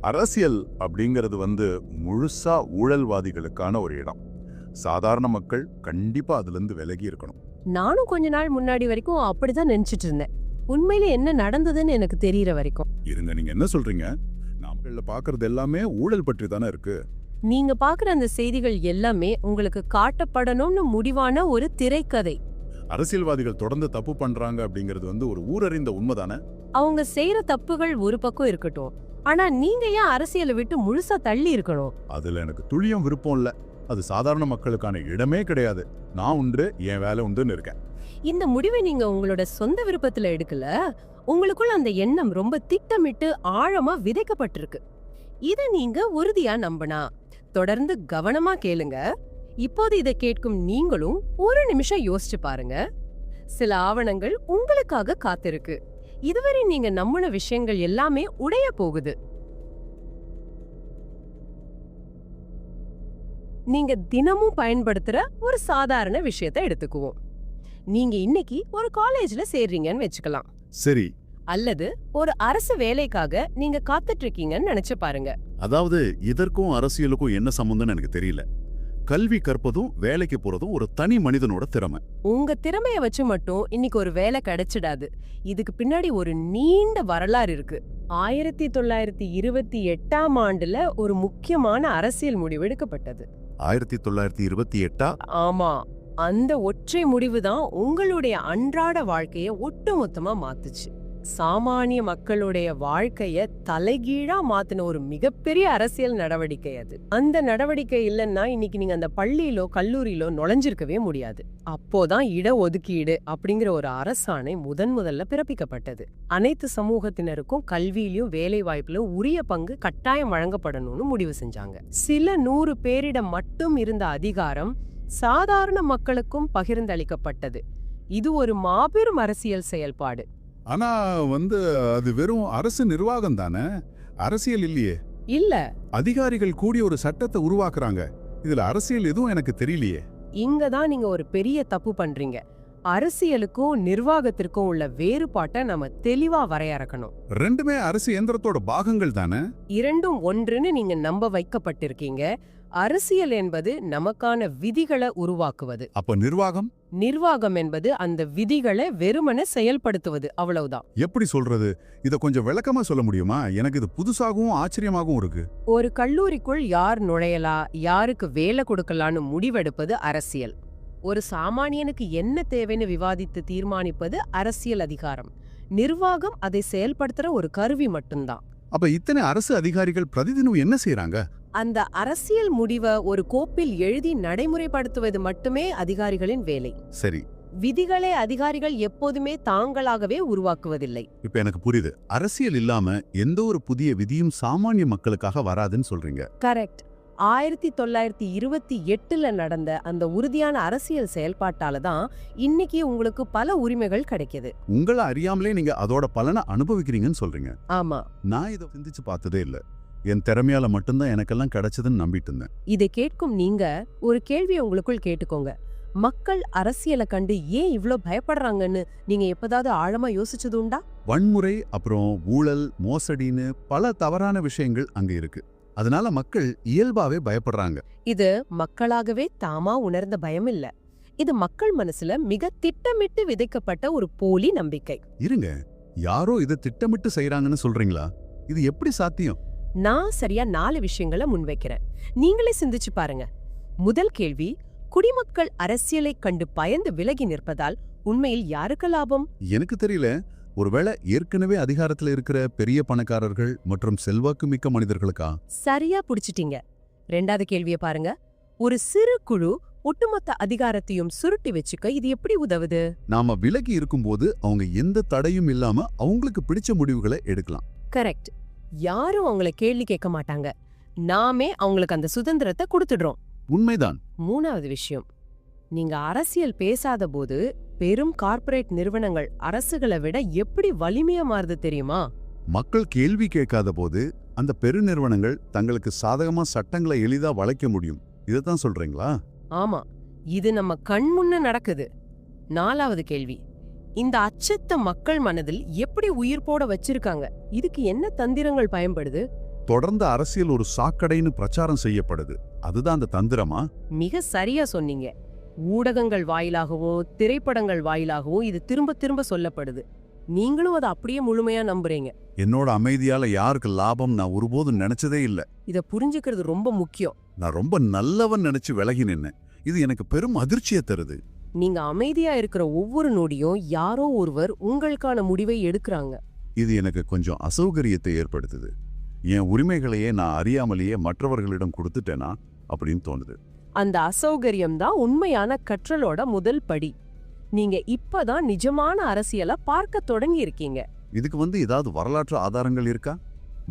அரசியல் அப்படிங்கிறது முழுசா ஊழல்வாதிகளுக்கான ஒரு இடம். சாதாரண மக்கள் கண்டிப்பா அதுல இருந்து விலகி இருக்கணும். நானும் கொஞ்ச நாள் முன்னாடி வரைக்கும் அப்படிதான் நினைச்சிட்டு இருந்தேன். உண்மையில என்ன நடந்ததுன்னு எனக்கு தெரியற வரைக்கும். இருங்க, நீங்க என்ன சொல்றீங்க? நாமக்கல்ல பாக்குறது எல்லாமே ஊழல் பற்றி தானே இருக்கு. நீங்க பாக்குற அந்த செய்திகள் எல்லாமே உங்களுக்கு காட்டப்படணும்னு முடிவான ஒரு திரைக்கதை. அரசியல்வாதிகள் தொடர்ந்து தப்பு பண்றாங்க அப்படிங்கிறது ஒரு ஊரறிந்த உண்மைதானே? அவங்க செய்யற தப்புகள் ஒரு பக்கம் இருக்கட்டும், ஆனா நீங்க ஏன் அரசியலை விட்டு முழுசா தள்ளி இருக்கணும்? அதுல எனக்கு துளியும் விருப்பம் இல்ல. அது சாதாரண மக்களுக்கான இடமே கிடையாது. நான் உண்டு, என் வேலை உண்டுன்னு இருக்கேன். இந்த முடிவை நீங்க உங்களோட சொந்த விருப்பத்துல எடுக்கல. உங்களுக்குள்ள அந்த எண்ணம் ரொம்ப திட்டமிட்டு ஆழமா விதைக்கப்பட்டிருக்கு. இத நீங்க உறுதியா நம்பினா தொடர்ந்து கவனமா கேளுங்க. இப்போது இதை கேட்கும் நீங்களும் ஒரு நிமிஷம் யோசிச்சு பாருங்க. சில ஆவணங்கள் உங்களுக்காக காத்திருக்கு. இதுவரை நீங்க நம்பின விஷயங்கள் எல்லாமே உடைய போகுது. நீங்க தினமும் பயன்படுத்துற ஒரு சாதாரண விஷயத்தை எடுத்துக்குவோம். நீங்க இன்னைக்கு ஒரு காலேஜ்ல சேர்றீங்கன்னு வச்சுக்கலாம். சரி. அல்லது ஒரு அரசு வேலைக்காக நீங்க காத்துட்டு இருக்கீங்கன்னு நினைச்சு பாருங்க. அதாவது இதற்கும் அரசியலுக்கும் என்ன சம்பந்தம்னு எனக்கு தெரியல. கல்வி கற்பதும் வேலைக்கு போறதும் ஒரு தனி மனிதனோட திறமை. உங்க திறமைய வச்சு மட்டும் இன்னைக்கு ஒரு வேலை கிடைச்சிடாது. இதுக்கு பின்னாடி ஒரு நீண்ட வரலாறு இருக்கு. 1928ஆம் ஆண்டுல ஒரு முக்கியமான அரசியல் முடிவு எடுக்கப்பட்டது. 1928? ஆமா, அந்த ஒற்றை முடிவுதான் உங்களுடைய அன்றாட வாழ்க்கைய ஒட்டுமொத்தமா மாத்துச்சு. சாமானிய மக்களுடைய வாழ்க்கைய தலைகீழா மாத்தின ஒரு மிகப்பெரிய அரசியல் நடவடிக்கை அது. அந்த நடவடிக்கை இல்லைன்னா இன்னைக்கு நீங்க அந்த பள்ளியிலோ கல்லூரியிலோ நுழைஞ்சிருக்கவே முடியாது. அப்போதான் இடஒதுக்கீடு அப்படிங்கிற ஒரு அரசாணை முதல்ல பிறப்பிக்கப்பட்டது. அனைத்து சமூகத்தினருக்கும் கல்வியிலும் வேலை வாய்ப்பிலும் உரிய பங்கு கட்டாயம் வழங்கப்படணும்னு முடிவு செஞ்சாங்க. சில 100 பேரிடம் மட்டும் இருந்த அதிகாரம் சாதாரண மக்களுக்கும் பகிர்ந்தளிக்கப்பட்டது. இது ஒரு மாபெரும் அரசியல் செயல்பாடு. ஆனா அது வெறும் அரசு நிர்வாகம் தானே, அரசியல் இல்லையே. இல்ல, அதிகாரிகள் கூடி ஒரு சட்டத்தை உருவாக்குறாங்க. இதுல அரசியல் எதுவும் எனக்கு தெரியலையே. இங்கதான் நீங்க ஒரு பெரிய தப்பு பண்றீங்க. அரசியலுக்கும் நிர்வாகத்திற்கும் உள்ள வேறுபாட்டை நம்ம தெளிவா வரையறுக்கணும். ரெண்டுமே அரசு இயந்திரத்தோட பாகங்கள் தானே. இரண்டும் ஒன்றுன்னு நீங்க நம்ப வைக்கப்பட்டிருக்கீங்க. அரசியல் என்பது நமக்கான விதிகளை உருவாக்குவது. அப்ப நிர்வாகம் என்பது அந்த விதிகளை வெறுமனே செயல்படுத்துவது, அவ்வளவுதான். எப்படி சொல்றது? இத கொஞ்சம் விளக்கமா சொல்ல முடியுமா? எனக்கு இது புதுசாகவும் ஆச்சரியமாகவும் இருக்கு. ஒரு கல்லூரிக்குள் யார் நுழையலாம், யாருக்கு வேலை கொடுக்கலான்னு முடிவெடுப்பது அரசியல். ஒரு சாமானியனுக்கு என்ன தேவைன்னு விவாதித்து தீர்மானிப்பது அரசியல் அதிகாரம். நிர்வாகம் அதை செயல்படுத்துற ஒரு கருவி மட்டும்தான். அப்ப இத்தனை அரசு அதிகாரிகள் பிரதிதினம் என்ன செய்யறாங்க? அந்த அரசியல் முடிவை ஒரு கோப்பில் எழுதி நடைமுறைப்படுத்துவது மட்டுமே அதிகாரிகளின் வேலை. சரி. விதிகளை அதிகாரிகள் எப்போதுமே தாங்களாகவே உருவாக்குவதில்லை. இப்ப எனக்கு புரியுது. அரசியல் இல்லாம எந்த ஒரு புதிய விதியும் சாமானிய மக்களுக்காக வராதுன்னு சொல்றீங்க. கரெக்ட். 1928ல நடந்த அந்த உறுதியான அரசியல் செயல்பாட்டால தான் இன்னைக்கு உங்களுக்கு பல உரிமைகள் கிடைக்குது. உங்களை அறியாமலே நீங்க அதோட பலனை அனுபவிக்கிறீங்கன்னு சொல்றீங்க. ஆமா. நான் இதை சிந்திச்சு பார்த்ததே இல்ல. என் திறமையால மட்டும்தான் எனக்கெல்லாம் கிடைச்சதுன்னு நம்பிட்டு இருந்தேன். இதை கேட்கும் நீங்க ஒரு கேள்வி உங்களுக்குள் கேட்டுக்கோங்க. மக்கள் அரசியலை கண்டு ஏன் இவ்ளோ பயப்படுறாங்கன்னு நீங்க எப்பதாவது ஆழமா யோசிச்சது உண்டா? வன்முறை, அப்புறம் ஊழல், மோசடின்னு பல தவறான விஷயங்கள் அங்க இருக்கு. அதனால மக்கள் இயல்பாவே பயப்படுறாங்க. இது மக்களாகவே தாமா உணர்ந்த பயம் இல்ல. இது மக்கள் மனசுல மிக திட்டமிட்டு விதைக்கப்பட்ட ஒரு போலி நம்பிக்கை. இருங்க, யாரோ இதை திட்டமிட்டு செய்யறாங்கன்னு சொல்றீங்களா? இது எப்படி சாத்தியம்? நான் சரியா 4 விஷயங்களை முன்வைக்கிறேன். நீங்களே சிந்திச்சு பாருங்க. முதல் கேள்வி, குடிமக்கள் அரசியலை கண்டு பயந்து விலகி நிற்பதால் உண்மையில் யாருக்கு லாபம்? எனக்கு தெரியல. ஒருவேளை ஏற்கனவே அதிகாரத்துல இருக்கிற பெரிய பணக்காரர்கள் மற்றும் செல்வாக்கு மிக்க மனிதர்களுக்கா? சரியா புடிச்சிட்டீங்க. 2வது கேள்வியை பாருங்க. ஒரு சிறு குழு ஒட்டுமொத்த அதிகாரத்தையும் சுருட்டி வச்சுக்க இது எப்படி உதவுது? நாம விலகி இருக்கும்போது அவங்க எந்த தடையும் இல்லாம அவங்களுக்கு பிடிச்ச முடிவுகளை எடுக்கலாம். கரெக்ட். யாரும் அவங்கள கேள்வி கேட்க மாட்டாங்க. நாமே அவங்களுக்கு அந்த சுதந்திரத்தை கொடுத்துடுறோம். உண்மைதான். 3வது விஷயம், நீங்க அரசியல் பேசாத போது பெரும் கார்ப்பரேட் நிறுவனங்கள் அரசுகளை விட எப்படி வலிமையா மாறுது தெரியுமா? மக்கள் கேள்வி கேட்காத போது அந்த பெருநிறுவனங்கள் தங்களுக்கு சாதகமா சட்டங்களை எளிதா வளைக்க முடியும். இதைத்தான் சொல்றீங்களா? ஆமா, இது நம்ம கண் முன்ன நடக்குது. 4வது கேள்வி, இந்த அச்சத்தை மக்கள் மனதில் எப்படி உயிர் போட வச்சிருக்காங்க? இதுக்கு என்ன தந்திரங்கள் பயன்படுது? தொடர்ந்து அரசியல் ஒரு சாக்கடைன்னு பிரச்சாரம் செய்யப்படுது. அதுதான் அந்த தந்திரமா? மிக சரியா சொன்னீங்க. ஊடகங்கள் வாயிலாகவோ திரைப்படங்கள் வாயிலாகவோ இது திரும்ப திரும்ப சொல்லப்படுது. நீங்களும் அதை அப்படியே முழுமையா நம்புறீங்க. என்னோட அமைதியால யாருக்கு லாபம் நான் ஒருபோதும் நினைச்சதே இல்ல. இத புரிஞ்சுக்கிறது ரொம்ப முக்கியம். நான் ரொம்ப நல்லவன் நினைச்சு விலகி நின்னேன். இது எனக்கு பெரும் அதிர்ச்சியை தருது. நீங்க அமைதியா இருக்கிற ஒவ்வொரு நொடியும் யாரோ ஒருவர் உங்களுக்கான முடிவை எடுக்கிறாங்க. இது எனக்கு கொஞ்சம் அசௌகரியத்தை ஏற்படுத்துது. என் உரிமைகளையே நான் அறியாமலேயே மற்றவர்களிடம் கொடுத்துட்டேனா அப்படின்னு தோணுது. அந்த அசௌகரியம் தான் உண்மையான கற்றலோட முதல் படி. நீங்க இப்பதான் நிஜமான அரசியலை பார்க்க தொடங்கி இருக்கீங்க. இதுக்கு ஏதாவது வரலாற்று ஆதாரங்கள் இருக்கா?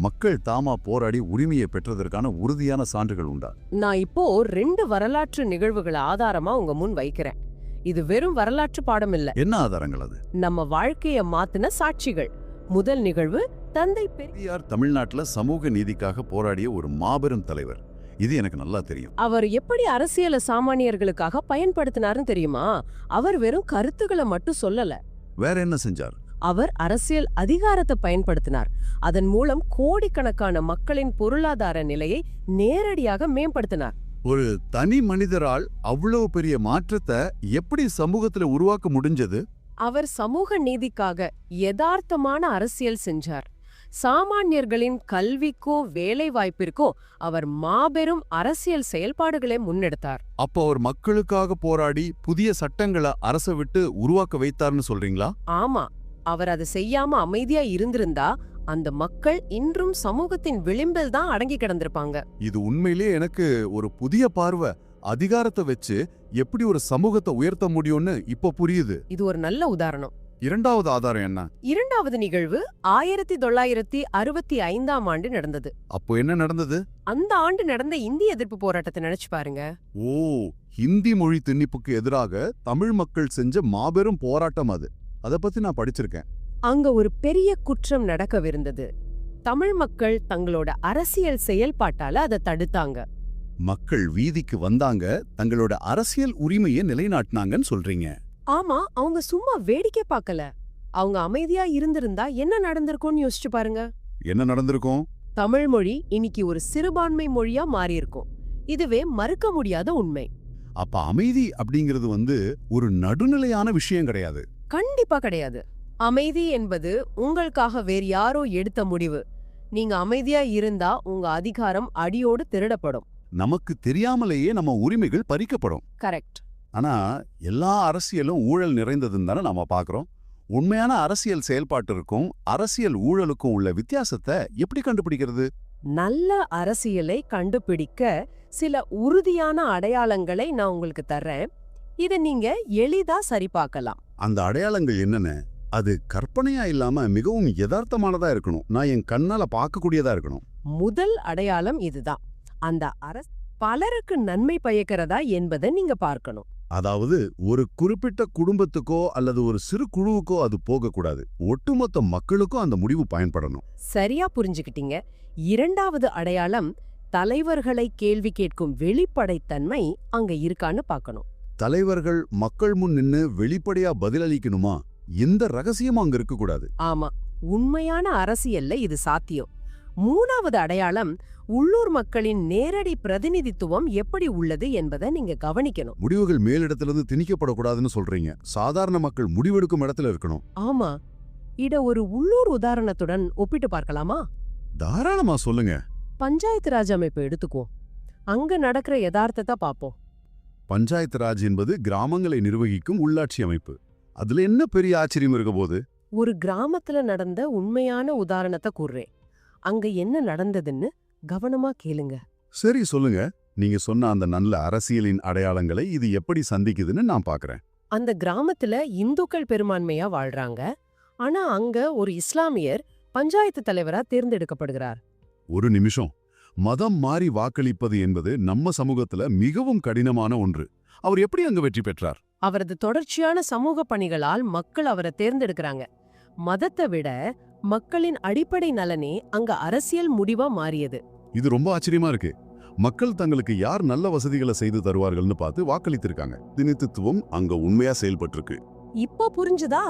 மக்கள் தாமா போராடி உரிமையை பெற்றதற்கான உறுதியான சான்றுகள் உண்டா? நான் இப்போ 2 வரலாற்று நிகழ்வுகளை ஆதாரமா உங்க முன் வைக்கிறேன். இது வெறும் வரலாற்று பாடம் இல்ல. என்ன ஆதாரங்கள் அது? நம்ம வாழ்க்கைய மாத்தின சாட்சிகள். முதல் நிகழ்வு, தந்தை பெரியார் தமிழ்நாட்டுல சமூக நீதிக்காக போராடிய ஒரு மாபெரும் தலைவர். இது எனக்கு நல்லா தெரியும். அவர் எப்படி அரசியலை சாமானியர்களுக்காக பயன்படுத்தினாருன்னு தெரியுமா? அவர் வெறும் கருத்துக்களை மட்டும் சொல்லல. வேற என்ன செஞ்சார்? அவர் அரசியல் அதிகாரத்தை பயன்படுத்தினார். அதன் மூலம் கோடிக்கணக்கான மக்களின் பொருளாதார நிலையை நேரடியாக மேம்படுத்தினார். ஒரு தனி மனிதரால் அவ்வளவு பெரிய மாற்றத்தை எப்படி சமூகத்துல உருவாக்க முடிஞ்சது? அவர் சமூக நீதிக்காக யதார்த்தமான அரசியல் செஞ்சார். சாமானியர்களின் கல்விக்கோ வேலை வாய்ப்பிற்கோ அவர் மாபெரும் அரசியல் செயல்பாடுகளை முன்னெடுத்தார். அப்போ அவர் மக்களுக்காக போராடி புதிய சட்டங்களை அரசை விட்டு உருவாக்க வைத்தார்னு சொல்றீங்களா? ஆமா, அவர் அதை செய்யாம அமைதியா இருந்திருந்தா அந்த மக்கள் இன்றும் சமூகத்தின் விளிம்பில் தான் அடங்கி கிடந்திருப்பாங்க. இது உண்மையிலே எனக்கு ஒரு புதிய பார்வை. அதிகாரத்தை வச்சு எப்படி ஒரு சமூகத்தை உயர்த்த முடியும்னு இப்ப புரியுது. இது ஒரு நல்ல உதாரணம். இரண்டாவது ஆதாரம் என்ன? இரண்டாவது நிகழ்வு 1965ஆம் ஆண்டு நடந்தது. அப்போ என்ன நடந்தது? அந்த ஆண்டு நடந்த இந்திய எதிர்ப்பு போராட்டத்தை நினைச்சு பாருங்க. ஓ, ஹிந்தி மொழி திணிப்புக்கு எதிராக தமிழ் மக்கள் செஞ்ச மாபெரும் போராட்டம் அது. அத பத்தி நான் படிச்சிருக்கேன். அங்க ஒரு பெரிய குற்றம் நடக்கவிருந்தது. தமிழ் மக்கள் தங்களோட அரசியல் செயல்பாட்டால அதை தடுத்தாங்க. மக்கள் வீதிக்கு வந்தாங்க, தங்களோட அரசியல் உரிமையை நிலைநாட்டினாங்கன்னு சொல்றீங்க. ஆமா, அவங்க சும்மா வேடிக்கை பார்க்கல. அவங்க அமைதியா இருந்திருந்தா என்ன நடந்திருக்கும்னு யோசிச்சு பாருங்க. என்ன நடந்திருக்கும்? தமிழ் மொழி இன்னைக்கு ஒரு சிறுபான்மை மொழியா மாறி இருக்கும். இதுவே மறுக்க முடியாத உண்மை. அப்ப அமைதி அப்படிங்கிறது ஒரு நடுநிலையான விஷயம் கிடையாது. கண்டிப்பா கிடையாது. அமைதி என்பது உங்களுக்காக வேறு யாரோ எடுத்த முடிவு. நீங்க அமைதியா இருந்தா உங்க அதிகாரம் அடியோடு திருடப்படும். நமக்கு தெரியாமலேயே நம்ம உரிமைகள் பறிக்கப்படும். கரெக்ட். ஆனா எல்லா அரசியலும் ஊழல் நிறைந்ததுன்னு தானே நாம பாக்குறோம். உண்மையான அரசியல் செயல்பாட்டிற்கும் அரசியல் ஊழலுக்கும் உள்ள வித்தியாசத்தை எப்படி கண்டுபிடிக்கிறது? நல்ல அரசியலை கண்டுபிடிக்க சில உறுதியான அடையாளங்களை நான் உங்களுக்கு தர்றேன். இதை நீங்க எளிதா சரிபார்க்கலாம். அந்த அடையாளங்கள் என்னென்ன? அது கற்பனையா இல்லாம மிகவும் யதார்த்தமானதா இருக்கணும். நான் என் கண்ணால பார்க்கக்கூடியதா இருக்கணும். முதல் அடையாளம் இதுதான். அந்த அரசு பலருக்கு நன்மை பயக்கிறதா என்பதை நீங்க பார்க்கணும். அதாவது ஒரு குறிப்பிட்ட குடும்பத்துக்கோ அல்லது ஒரு சிறு குழுவுக்கோ அது போகக்கூடாது. ஒட்டுமொத்த மக்களுக்கும் அந்த முடிவு பயன்படணும். சரியா புரிஞ்சுக்கிட்டீங்க. இரண்டாவது அடையாளம் தலைவர்களை கேள்வி கேட்கும் வெளிப்படைத்தன்மை அங்க இருக்கான்னு பார்க்கணும். தலைவர்கள் மக்கள் முன் நின்னு வெளிப்படையா பதிலளிக்கணுமா? எந்த ரகசியமும் அங்க இருக்கக்கூடாது. ஆமா, உண்மையான அரசியல்ல இது சாத்தியம். மூணாவது அடையாளம் உள்ளூர் மக்களின் நேரடி பிரதிநிதித்துவம் எப்படி உள்ளது என்பதை நீங்க கவனிக்கணும். முடிவுகள் மேலிடத்திலிருந்து திணிக்கப்படக்கூடாதுன்னு சொல்றீங்க. சாதாரண மக்கள் முடிவெடுக்கும் இடத்துல இருக்கணும். ஆமா, இத ஒரு உள்ளூர் உதாரணத்துடன் ஒப்பிட்டு பார்க்கலாமா? தாராளமா சொல்லுங்க. பஞ்சாயத்து ராஜ் அமைப்பு எடுத்துக்குவோம். அங்க நடக்கிற யதார்த்தத்தை பாப்போம். பஞ்சாயத்து ராஜ் என்பது கிராமங்களை நிர்வகிக்கும் உள்ளாட்சி அமைப்பு. அதுல என்ன பெரிய ஆச்சரியம் இருக்க போது? ஒரு கிராமத்துல நடந்த உண்மையான உதாரணத்தை கூறுறேன். அங்க என்ன நடந்ததுன்னு கவனமா கேளுங்க. சரி, சொல்லுங்க. நீங்க சொன்ன அந்த நல்ல அரசியலின் அடையாளங்களை இது எப்படி சந்திக்குதுன்னு நான் பாக்குறேன். அந்த கிராமத்துல இந்துக்கள் பெரும்பான்மையா வாழ்றாங்க. ஆனா அங்க ஒரு இஸ்லாமியர் பஞ்சாயத்து தலைவரா தேர்ந்தெடுக்கப்படுகிறார். ஒரு நிமிஷம். மதம் மாறி வாக்களிப்பது என்பது நம்ம சமூகத்துல மிகவும் கடினமான ஒன்று. அவர் எப்படி அங்க வெற்றி பெற்றார்? அவரது தொடர்ச்சியான சமூக பணிகளால் மக்கள் அவரை தேர்ந்தெடுக்கிறாங்க. மதத்தை விட மக்களின் அடிப்படை நலனே அங்க அரசியல் முடிவா மாறியது. இது ரொம்ப ஆச்சரியமா இருக்கு. மக்கள் தங்களுக்கு யார் நல்ல வசதிகளை செய்து தருவார்கள்னு பார்த்து வாக்களித்திருக்காங்க. திணித்துவம் அங்க உண்மையா செயல்பட்டிருக்கு. இப்போ புரிஞ்சுதா?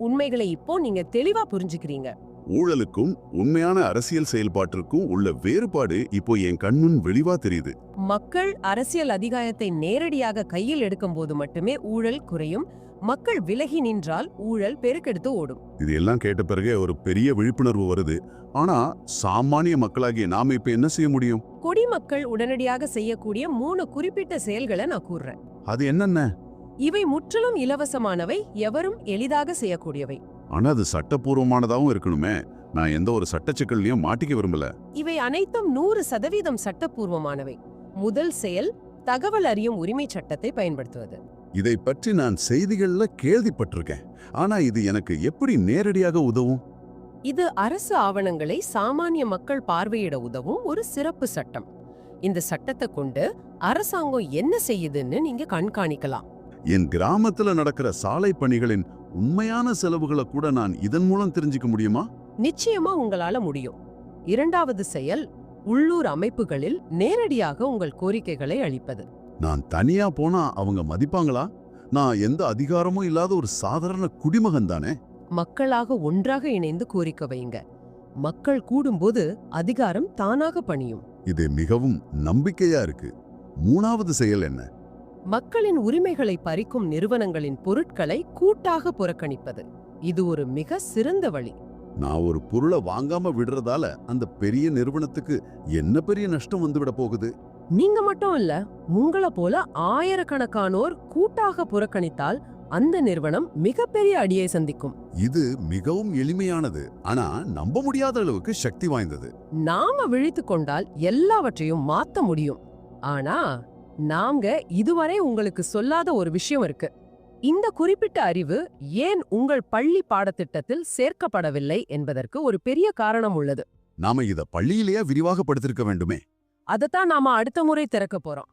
உண்மைகளை இப்போ நீங்க தெளிவா புரிஞ்சுக்கிறீங்க. ஊழலுக்கும் உண்மையான அரசியல் செயல்பாட்டிற்கும் உள்ள வேறுபாடு இப்போ என் கண்முன் வெளிவா தெரியுது. மக்கள் அரசியல் அதிகாரத்தை நேரடியாக கையில் எடுக்கும்போது மட்டுமே ஊழல் குறையும். மக்கள் விலகி நின்றால் ஊழல் பெருக்கெடுத்து ஓடும். இது எல்லாம் கேட்ட பிறகு ஒரு பெரிய விழிப்புணர்வு வருது. ஆனா சாமானிய மக்களாகிய நாம இப்ப என்ன செய்ய முடியும்? குடிமக்கள் உடனடியாக செய்யக்கூடிய 3 குறிப்பிட்ட செயல்களை நான் கூறுறேன். அது என்னென்ன? இவை முற்றிலும் இலவசமானவை, எவரும் எளிதாக செய்யக்கூடியவை. ஆனா அது சட்டப்பூர்வமானதாவும் இருக்கணுமே. நான் எந்த ஒரு சட்டச்சிக்கல்லையும் மாட்டிக்க விரும்பல. இவை அனைத்தும் 100% சட்டப்பூர்வமானவை. முதல் செயல் தகவல் அறியும் உரிமை சட்டத்தை பயன்படுத்துவது. இதை பற்றி நான் செய்திகள்ல கேள்விப்பட்டிருக்கேன். ஆனா இது எனக்கு எப்படி நேரடியாக உதவும்? இது அரசு ஆவணங்களை சாமானிய மக்கள் பார்வையிட உதவும் ஒரு சிறப்பு சட்டம். இந்த சட்டத்தை கொண்டு அரசாங்கம் என்ன செய்யுதுன்னு நீங்க கண்காணிக்கலாம். என் கிராமத்துல நடக்கிற சாலை பணிகளின் உண்மையான செலவுகளை கூட நான் இதன் மூலம் தெரிஞ்சுக்க முடியுமா? நிச்சயமா உங்களால முடியும். இரண்டாவது செயல் உள்ளூர் அமைப்புகளில் நேரடியாக உங்கள் கோரிக்கைகளை அளிப்பது. நான் தனியா போனா அவங்க மதிப்பாங்களா? நான் எந்த அதிகாரமும் இல்லாத ஒரு சாதாரண குடிமகன் தானே. மக்களாக ஒன்றாக இணைந்து கோரிக்கை வைங்க. மக்கள் கூடும்போது அதிகாரம் தானாக பணியும். இது மிகவும் நம்பிக்கையா இருக்கு. மூணாவது செயல் என்ன? மக்களின் உரிமைகளை பறிக்கும் நிறுவனங்களின் பொருட்களை கூட்டாக புறக்கணிப்பது. இது ஒரு மிக சிறந்த வழி. நான் ஒரு பொருளை வாங்காம விடுறதால அந்த பெரிய நிறுவனத்துக்கு என்ன பெரிய நஷ்டம் வந்துவிட போகுது? நீங்க மட்டும் இல்ல, உங்களை போல ஆயிரக்கணக்கானோர் கூட்டாக புறக்கணித்தால் அந்த நிறுவனம் மிகப்பெரிய அடியை சந்திக்கும். இது மிகவும் எளிமையானது, ஆனா நம்ப முடியாத அளவுக்கு சக்தி வாய்ந்தது. நாம விழித்துக் கொண்டால் எல்லாவற்றையும் மாத்த முடியும். ஆனா நாங்க இதுவரை உங்களுக்கு சொல்லாத ஒரு விஷயம் இருக்கு. இந்த குறிப்பிட்ட அறிவு ஏன் உங்கள் பள்ளி பாடத்திட்டத்தில் சேர்க்கப்படவில்லை என்பதற்கு ஒரு பெரிய காரணம் உள்ளது. நாம இத பள்ளியிலேயே விரிவாகப்படுத்திருக்க வேண்டுமே. அதைத்தான் நாம அடுத்த முறை திறக்க போறோம்.